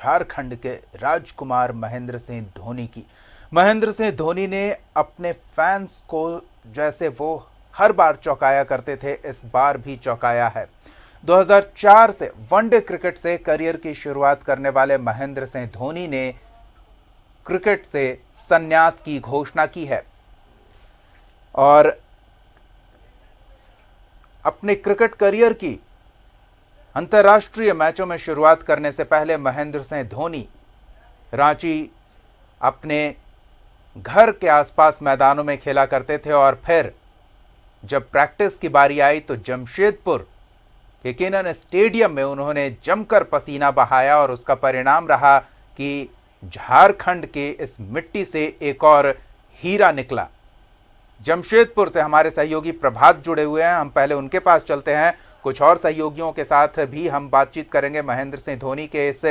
झारखंड के राजकुमार महेंद्र सिंह धोनी की। महेंद्र सिंह धोनी ने अपने फैंस को जैसे वो हर बार चौंकाया करते थे, इस बार भी चौंकाया है। 2004 से वनडे क्रिकेट से करियर की शुरुआत करने वाले महेंद्र सिंह धोनी ने क्रिकेट से संन्यास की घोषणा की है और अपने क्रिकेट करियर की अंतर्राष्ट्रीय मैचों में शुरुआत करने से पहले महेंद्र सिंह धोनी रांची अपने घर के आसपास मैदानों में खेला करते थे और फिर जब प्रैक्टिस की बारी आई तो जमशेदपुर के केनन स्टेडियम में उन्होंने जमकर पसीना बहाया और उसका परिणाम रहा कि झारखंड के इस मिट्टी से एक और हीरा निकला। जमशेदपुर से हमारे सहयोगी प्रभात जुड़े हुए हैं, हम पहले उनके पास चलते हैं। कुछ और सहयोगियों के साथ भी हम बातचीत करेंगे महेंद्र सिंह धोनी के इस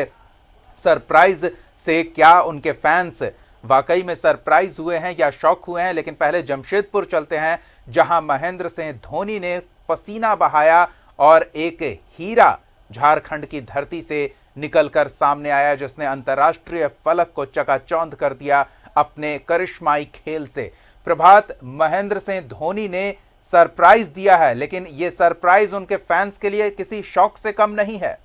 सरप्राइज से। क्या उनके फैंस वाकई में सरप्राइज हुए हैं या शॉक हुए हैं? लेकिन पहले जमशेदपुर चलते हैं जहां महेंद्र सिंह धोनी ने पसीना बहाया और एक हीरा झारखंड की धरती से निकलकर सामने आया, जिसने अंतर्राष्ट्रीय फलक को चकाचौंध कर दिया अपने करिश्माई खेल से। प्रभात, महेंद्र सिंह धोनी ने सरप्राइज दिया है, लेकिन यह सरप्राइज उनके फैंस के लिए किसी शौक से कम नहीं है।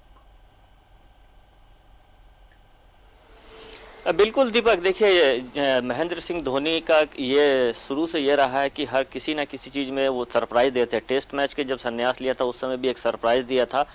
बिल्कुल दीपक, देखिए महेंद्र सिंह धोनी का ये शुरू से ये रहा है कि हर किसी ना किसी चीज़ में वो सरप्राइज देते हैं। टेस्ट मैच के जब संन्यास लिया था उस समय भी एक सरप्राइज दिया था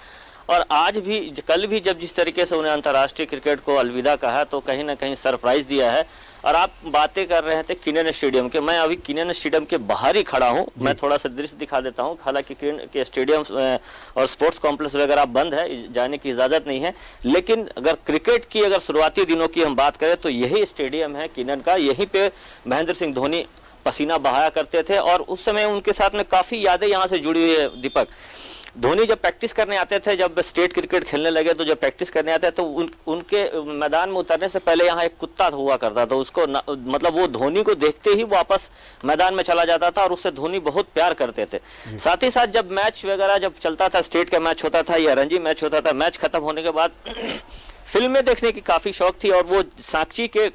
और आज भी, कल भी जब जिस तरीके से उन्हें अंतर्राष्ट्रीय क्रिकेट को अलविदा कहा तो कहीं ना कहीं सरप्राइज दिया है। और आप बातें कर रहे थे किनन स्टेडियम के, मैं अभी किनन स्टेडियम के बाहर ही खड़ा हूं। मैं थोड़ा सा दृश्य दिखा देता हूं। हालांकि किनन के स्टेडियम और स्पोर्ट्स कॉम्प्लेक्स वगैरह बंद है, जाने की इजाजत नहीं है, लेकिन अगर क्रिकेट की अगर शुरुआती दिनों की हम बात करें तो यही स्टेडियम है किनन का। यहीं पे महेंद्र सिंह धोनी पसीना बहाया करते थे और उस समय उनके साथ में काफी यादें यहाँ से जुड़ी हुई है दीपक। धोनी जब प्रैक्टिस करने आते थे, जब स्टेट क्रिकेट खेलने लगे तो जब प्रैक्टिस करने आते तो उनके मैदान में उतरने से पहले यहाँ एक कुत्ता हुआ करता था। उसको मतलब वो धोनी को देखते ही वापस मैदान में चला जाता था और उससे धोनी बहुत प्यार करते थे। साथ ही साथ जब मैच वगैरह जब चलता था, स्टेट का मैच होता था या रणजी मैच होता था, मैच खत्म होने के बाद फिल्में देखने की काफी शौक थी और वो साक्षी के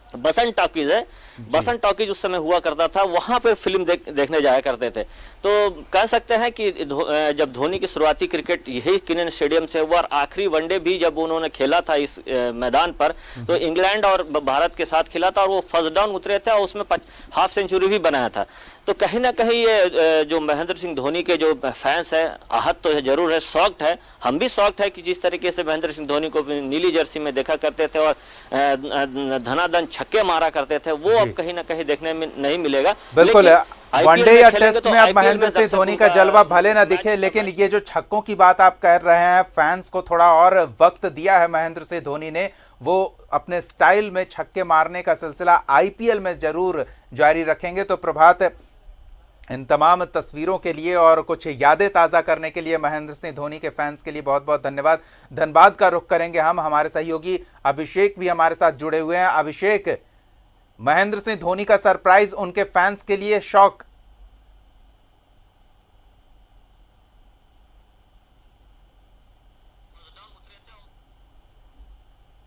बसंत टॉकीज है, बसंत टॉकीज उस समय हुआ करता था, वहां पे फिल्म देखने जाया करते थे। तो कह सकते हैं कि जब धोनी की शुरुआती क्रिकेट यही किनन स्टेडियम से हुआ और आखिरी वनडे भी जब उन्होंने खेला था इस मैदान पर तो इंग्लैंड और भारत के साथ खेला था और वो फर्स्ट डाउन उतरे थे और उसमें हाफ सेंचुरी भी बनाया था। तो कहीं ना कहीं ये जो महेंद्र सिंह धोनी के जो फैंस है, आहत तो है, जरूर है, शॉक्ड है। हम भी शॉक्ड है कि जिस तरीके से महेंद्र सिंह धोनी को नीली जर्सी में देखा करते थे और धनाधन छक्के मारा करते थे, वो अब कहीं ना कहीं देखने में नहीं मिलेगा। बिल्कुल, वनडे या टेस्ट में अब महेंद्र सिंह धोनी का जलवा भले ना दिखे, लेकिन ये जो छक्कों की बात आप कह रहे हैं, फैंस को थोड़ा और वक्त दिया है महेंद्र सिंह धोनी ने। वो अपने स्टाइल में छक्के मारने का सिलसिला आईपीएल में जरूर जारी रखेंगे। तो प्रभात, इन तमाम तस्वीरों के लिए और कुछ यादें ताज़ा करने के लिए महेंद्र सिंह धोनी के फैंस के लिए बहुत बहुत धन्यवाद। धनबाद का रुख करेंगे हम, हमारे सहयोगी अभिषेक भी हमारे साथ जुड़े हुए हैं। अभिषेक, महेंद्र सिंह धोनी का सरप्राइज उनके फैंस के लिए शॉक।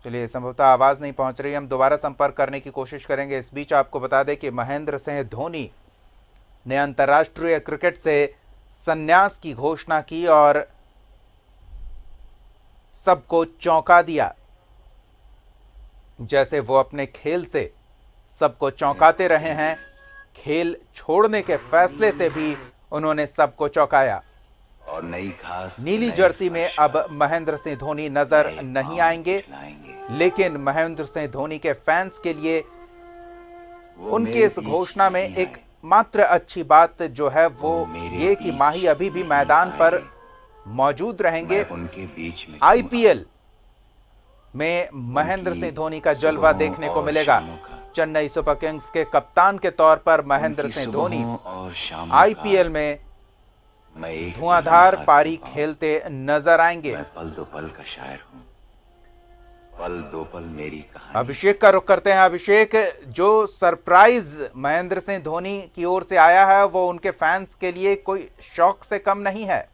चलिए, संभवतः आवाज नहीं पहुंच रही, हम दोबारा संपर्क करने की कोशिश करेंगे। इस बीच आपको बता दें कि महेंद्र सिंह धोनी ने अंतर्राष्ट्रीय क्रिकेट से संन्यास की घोषणा की और सबको चौंका दिया। जैसे वो अपने खेल से सबको चौंकाते रहे हैं, खेल छोड़ने के फैसले से भी उन्होंने सबको चौंकाया। और नई घास, नीली जर्सी में अब महेंद्र सिंह धोनी नजर नहीं आएंगे, लेकिन महेंद्र सिंह धोनी के फैंस के लिए उनके इस घोषणा में एक मात्र अच्छी बात जो है वो ये कि माही अभी भी मैदान पर मौजूद रहेंगे। आईपीएल में महेंद्र सिंह धोनी का जलवा देखने को मिलेगा। चेन्नई सुपर किंग्स के कप्तान के तौर पर महेंद्र सिंह धोनी आईपीएल में धुआंधार पारी खेलते नजर आएंगे। पल दो पल का शायर हूं, पल दो पल मेरी कहानी। अभिषेक का रुख करते हैं। अभिषेक, जो सरप्राइज महेंद्र सिंह धोनी की ओर से आया है वो उनके फैंस के लिए कोई शौक से कम नहीं है।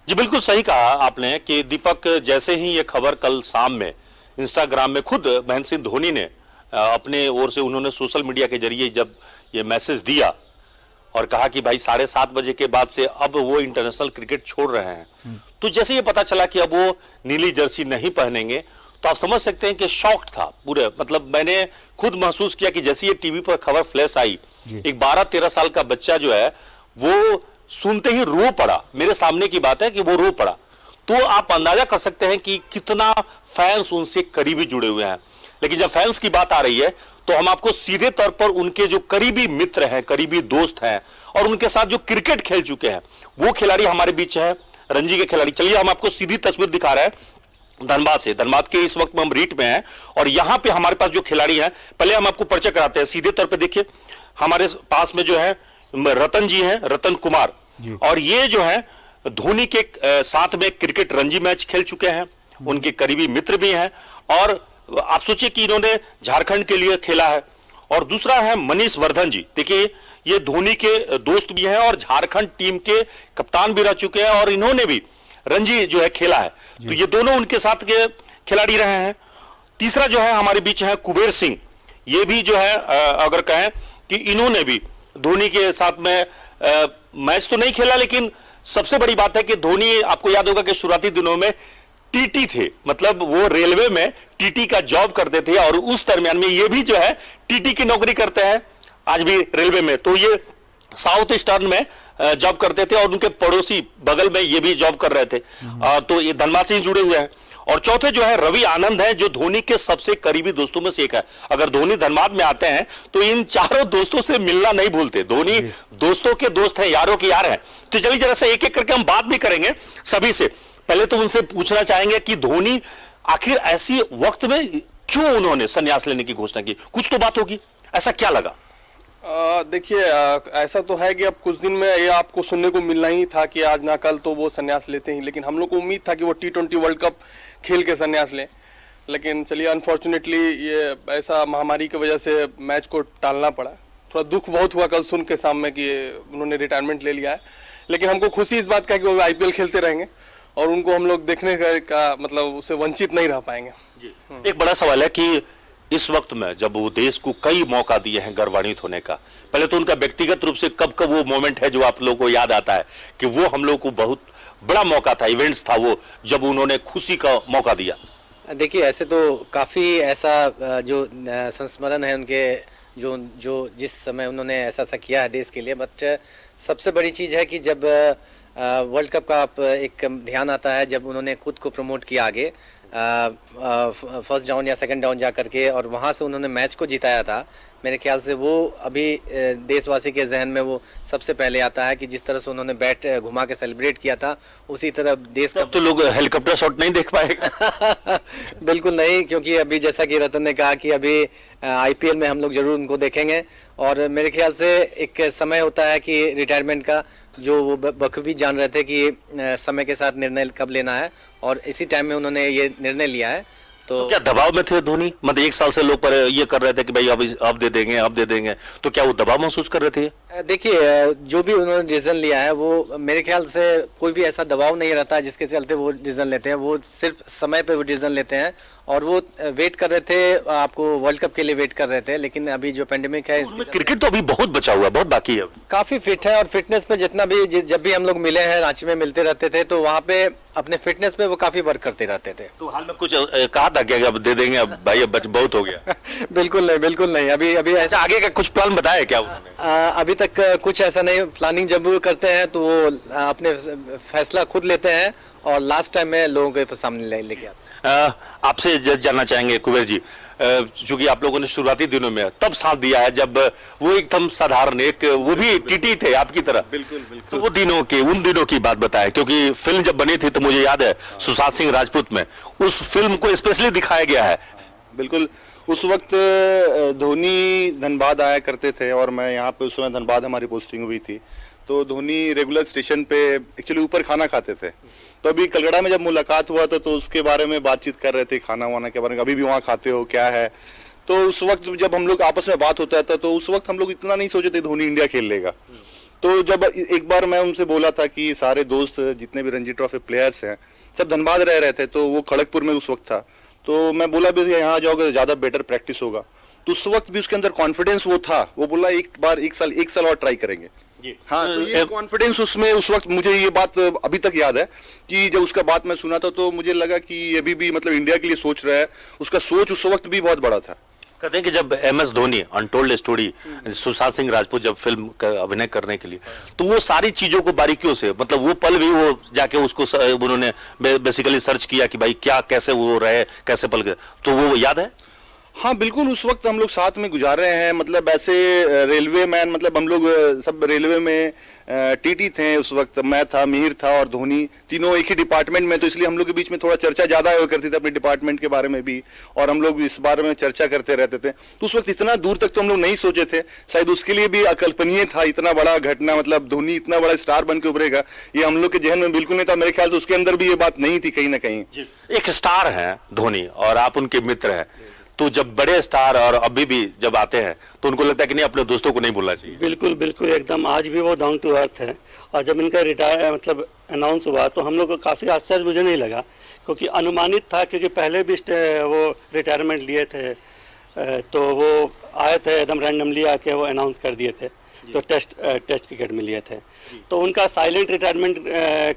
जी बिल्कुल सही कहा आपने कि दीपक, जैसे ही ये खबर कल शाम में इंस्टाग्राम में खुद महेंद्र सिंह धोनी ने अपने ओर से उन्होंने सोशल मीडिया के जरिए जब ये मैसेज दिया और कहा कि भाई 7:30 बजे के बाद से अब वो इंटरनेशनल क्रिकेट छोड़ रहे हैं, तो जैसे ये पता चला कि अब वो नीली जर्सी नहीं पहनेंगे, तो आप समझ सकते हैं कि शॉक्ड था पूरे, मतलब मैंने खुद महसूस किया कि जैसे ये टीवी पर खबर फ्लैश आई, एक 12-13 साल का बच्चा जो है वो सुनते ही रो पड़ा। मेरे सामने की बात है कि वो रो पड़ा। तो आप अंदाजा कर सकते हैं कि कितना फैंस उनसे करीबी जुड़े हुए हैं। लेकिन जब फैंस की बात आ रही है तो हम आपको सीधे तौर पर उनके जो करीबी मित्र हैं, करीबी दोस्त हैं और उनके साथ जो क्रिकेट खेल चुके हैं वो खिलाड़ी हमारे बीच हैं, रणजी के खिलाड़ी। चलिए हम आपको सीधी तस्वीर दिखा रहे हैं धनबाद से। धनबाद के इस वक्त में हम रीट में हैं और यहां पे हमारे पास जो खिलाड़ी हैं, पहले हम आपको परिचय कराते हैं। सीधे तौर पर देखिए हमारे पास में जो है रतन जी हैं, रतन कुमार, और ये जो है धोनी के साथ में क्रिकेट रणजी मैच खेल चुके हैं, उनके करीबी मित्र भी हैं। और आप सोचिए कि इन्होंने झारखंड के लिए खेला है। और दूसरा है मनीष वर्धन जी, देखिए ये धोनी के दोस्त भी हैं और झारखंड टीम के कप्तान भी रह चुके हैं और इन्होंने भी रणजी जो है खेला है, तो ये दोनों उनके साथ के खिलाड़ी रहे हैं। तीसरा जो है हमारे बीच है कुबेर सिंह, ये भी जो है अगर कहें कि इन्होंने भी धोनी के साथ में मैच तो नहीं खेला, लेकिन सबसे बड़ी बात है कि धोनी, आपको याद होगा कि शुरुआती दिनों में टीटी थे, मतलब वो रेलवे में टीटी का जॉब करते थे और उस दरमियान में ये भी जो है टीटी की नौकरी करते हैं आज भी रेलवे में। तो ये साउथ ईस्टर्न में जॉब करते थे और उनके पड़ोसी बगल में ये भी जॉब कर रहे थे। तो ये धनबाद से ही जुड़े हुए हैं। और चौथे जो है रवि आनंद है, जो धोनी के सबसे करीबी दोस्तों में से एक है। अगर धोनी धनबाद में आते हैं तो इन चारों दोस्तों से मिलना नहीं भूलते। धोनी दोस्तों के दोस्त हैं, यारों के यार हैं। तो चलिए जरा से एक एक करके हम बात भी करेंगे सभी से। पहले तो उनसे पूछना चाहेंगे कि धोनी आखिर ऐसी वक्त में क्यों उन्होंने संन्यास लेने की घोषणा की? कुछ तो बात होगी, ऐसा क्या लगा? देखिए, ऐसा तो है कि अब कुछ दिन में ये आपको सुनने को मिलना ही था कि आज ना कल तो वो संन्यास लेते ही, लेकिन हम लोग को उम्मीद था कि वो T20 वर्ल्ड कप खेल के संन्यास लें। लेकिन चलिए अनफॉर्चुनेटली ये ऐसा महामारी की वजह से मैच को टालना पड़ा। थोड़ा दुख बहुत हुआ कल सुन के सामने कि उन्होंने रिटायरमेंट ले लिया है, लेकिन हमको खुशी इस बात का कि वो IPL खेलते रहेंगे और उनको हम लोग देखने का मतलब उससे वंचित नहीं रह पाएंगे। एक बड़ा सवाल है कि इस वक्त में जब वो देश को कई मौका दिए हैं गौरवान्वित होने का, पहले तो उनका व्यक्तिगत रूप से कब कब वो मोमेंट है जो आप लोगों को याद आता है कि वो हम लोग को बहुत बड़ा मौका था, इवेंट्स था वो, जब उन्होंने खुशी का मौका दिया? देखिए, ऐसे तो काफ़ी ऐसा जो संस्मरण है उनके, जो जिस समय उन्होंने ऐसा किया है देश के लिए। बट सबसे बड़ी चीज़ है कि जब वर्ल्ड कप का आप एक ध्यान आता है, जब उन्होंने खुद को प्रमोट किया आगे फर्स्ट डाउन या सेकंड डाउन जा करके, और वहाँ से उन्होंने मैच को जिताया था। मेरे ख्याल से वो अभी देशवासी के जहन में वो सबसे पहले आता है कि जिस तरह से उन्होंने बैट घुमा के सेलिब्रेट किया था, उसी तरह देश का। तो लोग हेलीकॉप्टर शॉट नहीं देख पाएगा। बिल्कुल नहीं, क्योंकि अभी जैसा कि रतन ने कहा कि अभी IPL में हम लोग जरूर उनको देखेंगे। और मेरे ख्याल से एक समय होता है कि रिटायरमेंट का, जो वो बखूबी जान रहे थे कि समय के साथ निर्णय कब लेना है, और इसी टाइम में उन्होंने ये निर्णय लिया है। तो क्या दबाव में थे धोनी? मतलब 1 साल से लोग पर ये कर रहे थे कि भाई अब दे देंगे, अब दे देंगे, तो क्या वो दबाव महसूस कर रहे थे? देखिए, जो भी उन्होंने डिसीजन लिया है वो मेरे ख्याल से कोई भी ऐसा दबाव नहीं रहता है जिसके चलते वो डिसीजन लेते हैं। वो सिर्फ समय पे वो डिसीजन लेते हैं और वो वेट कर रहे थे, आपको वर्ल्ड कप के लिए वेट कर रहे थे। लेकिन अभी जो पेंडेमिक है, क्रिकेट तो अभी बहुत बचा हुआ है, बहुत बाकी है। काफी फिट है और फिटनेस पे जितना भी, जब भी हम लोग मिले हैं, रांची में मिलते रहते थे, तो वहाँ पे अपने फिटनेस पे वो काफी वर्क करते रहते थे। तो हाल में कुछ कहा था क्या अब दे देंगे, अब भाई अब बहुत हो गया? बिल्कुल नहीं, बिल्कुल नहीं। अभी ऐसा आगे का कुछ प्लान बताया क्या उन्होंने? अभी तक कुछ ऐसा नहीं। प्लानिंग जब वो करते हैं तो वो अपने फैसला खुद लेते हैं और लास्ट टाइम में लोगों के सामने लेके आते हैं। आपसे जानना चाहेंगे कुबेर जी, चूंकि आप लोगों ने शुरुआती दिनों में तब साथ दिया है जब वो एकदम साधारण, एक वो भी टीटी थे आपकी तरह। बिल्कुल बिल्कुल। तो वो दिनों की, उन दिनों की बात बताएं, क्योंकि फिल्म जब बनी थी तो मुझे याद है सुशांत सिंह राजपूत में उस फिल्म को स्पेशली दिखाया गया है। बिल्कुल, उस वक्त धोनी धनबाद आया करते थे और मैं यहाँ पे उस समय धनबाद हमारी पोस्टिंग हुई थी, तो धोनी रेगुलर स्टेशन पे एक्चुअली ऊपर खाना खाते थे। तो अभी कलकत्ता में जब मुलाकात हुआ तो उसके बारे में बातचीत कर रहे थे, खाना वाना के बारे में, अभी भी वहाँ खाते हो क्या है। तो उस वक्त जब हम लोग आपस में बात होता था तो उस वक्त हम लोग इतना नहीं सोचे थे धोनी इंडिया खेल लेगा। तो जब एक बार मैं उनसे बोला था कि सारे दोस्त जितने भी रणजी ट्रॉफी प्लेयर्स हैं सब धनबाद रह रहे थे, तो वो खड़गपुर में उस वक्त था, तो मैं बोला भी यहाँ जाओगे तो ज़्यादा बेटर प्रैक्टिस होगा। तो उस वक्त भी उसके अंदर कॉन्फिडेंस वो था, वो बोला एक साल और ट्राई करेंगे। हाँ, तो ये कॉन्फिडेंस उसमें उस वक्त, मुझे ये बात अभी तक याद है कि जब उसका बात मैं सुना था तो मुझे लगा कि अभी भी मतलब इंडिया के लिए सोच रहा है, उसका सोच उस वक्त भी बहुत बड़ा था। कहते हैं कि जब MS Dhoni untold story, Sushant Singh Rajput जब फिल्म का अभिनय करने के लिए, तो वो सारी चीजों को बारीकियों से, मतलब वो पल भी वो जाके उसको उन्होंने बेसिकली सर्च किया कि भाई क्या कैसे वो रहे, कैसे पल गए, तो वो याद है। हाँ बिल्कुल, उस वक्त हम लोग साथ में गुजार रहे हैं, मतलब ऐसे रेलवे मैन, मतलब हम लोग सब रेलवे में टीटी थे उस वक्त, मैं था, मिहिर था और धोनी, तीनों एक ही डिपार्टमेंट में, तो इसलिए हम लोग के बीच में थोड़ा चर्चा ज़्यादा हुआ करती थी अपने डिपार्टमेंट के बारे में भी, और हम लोग इस बारे में चर्चा करते रहते थे। तो उस वक्त इतना दूर तक तो हम लोग नहीं सोचे थे, शायद उसके लिए भी अकल्पनीय था इतना बड़ा घटना, मतलब धोनी इतना बड़ा स्टार बन के उभरेगा, ये हम लोग के जहन में बिल्कुल नहीं था। मेरे ख्याल से उसके अंदर भी ये बात नहीं थी कहीं ना कहीं। एक स्टार है धोनी और आप उनके मित्र हैं, तो जब बड़े स्टार और अभी भी जब आते हैं तो उनको लगता है कि नहीं अपने दोस्तों को नहीं भूलना चाहिए। बिल्कुल बिल्कुल, एकदम आज भी वो डाउन टू अर्थ है। और जब इनका रिटायर मतलब अनाउंस हुआ तो हम लोग को काफ़ी आश्चर्य मुझे नहीं लगा, क्योंकि अनुमानित था, क्योंकि पहले भी वो रिटायरमेंट लिए थे, तो वो आए थे एकदम रैंडमली आके वो अनाउंस कर दिए थे, तो टेस्ट क्रिकेट में लिए थे। तो उनका साइलेंट रिटायरमेंट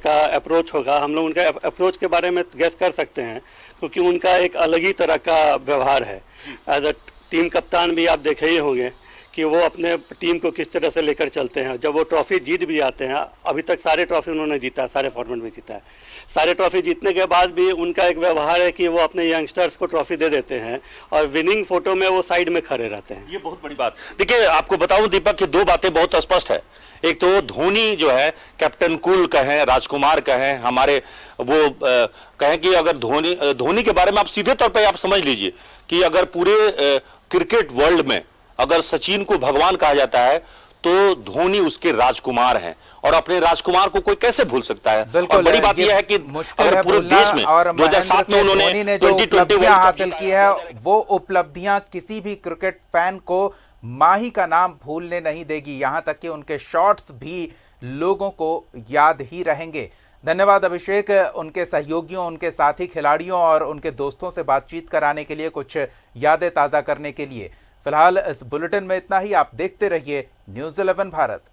का अप्रोच होगा, हम लोग उनका अप्रोच के बारे में गेस कर सकते हैं, क्योंकि उनका एक अलग ही तरह का व्यवहार है। एज अ टीम कप्तान भी आप देखे ही होंगे कि वो अपने टीम को किस तरह से लेकर चलते हैं। जब वो ट्रॉफी जीत भी आते हैं, अभी तक सारे ट्रॉफी उन्होंने जीता है, सारे फॉर्मेट में जीता है, सारे ट्रॉफी जीतने के बाद भी उनका एक व्यवहार है कि वो अपने यंगस्टर्स को ट्रॉफी दे देते हैं और विनिंग फोटो में वो साइड में खड़े रहते हैं। ये बहुत बड़ी बात। देखिए आपको बताऊं दीपक कि दो बातें बहुत स्पष्ट है। एक तो धोनी जो है कैप्टन कूल कहें, राजकुमार कहें, हमारे वो कहें कि अगर धोनी के बारे में आप सीधे तौर पे आप समझ लीजिए कि अगर पूरे क्रिकेट वर्ल्ड में अगर सचिन को भगवान कहा जाता है तो धोनी उसके राजकुमार हैं, और अपने राजकुमार को कोई कैसे भूल सकता है। और बड़ी बात यह है कि अगर पूरे देश में 2007 में उन्होंने जो उपलब्धियां हासिल की है, वो उपलब्धियां किसी भी क्रिकेट फैन को माही का नाम भूलने नहीं देगी, यहां तक कि उनके शॉट्स भी लोगों को याद ही रहेंगे। धन्यवाद अभिषेक, उनके सहयोगियों, उनके साथी खिलाड़ियों और उनके दोस्तों से बातचीत कराने के लिए, कुछ यादें ताज़ा करने के लिए। फिलहाल इस बुलेटिन में इतना ही। आप देखते रहिए न्यूज़ 11 भारत।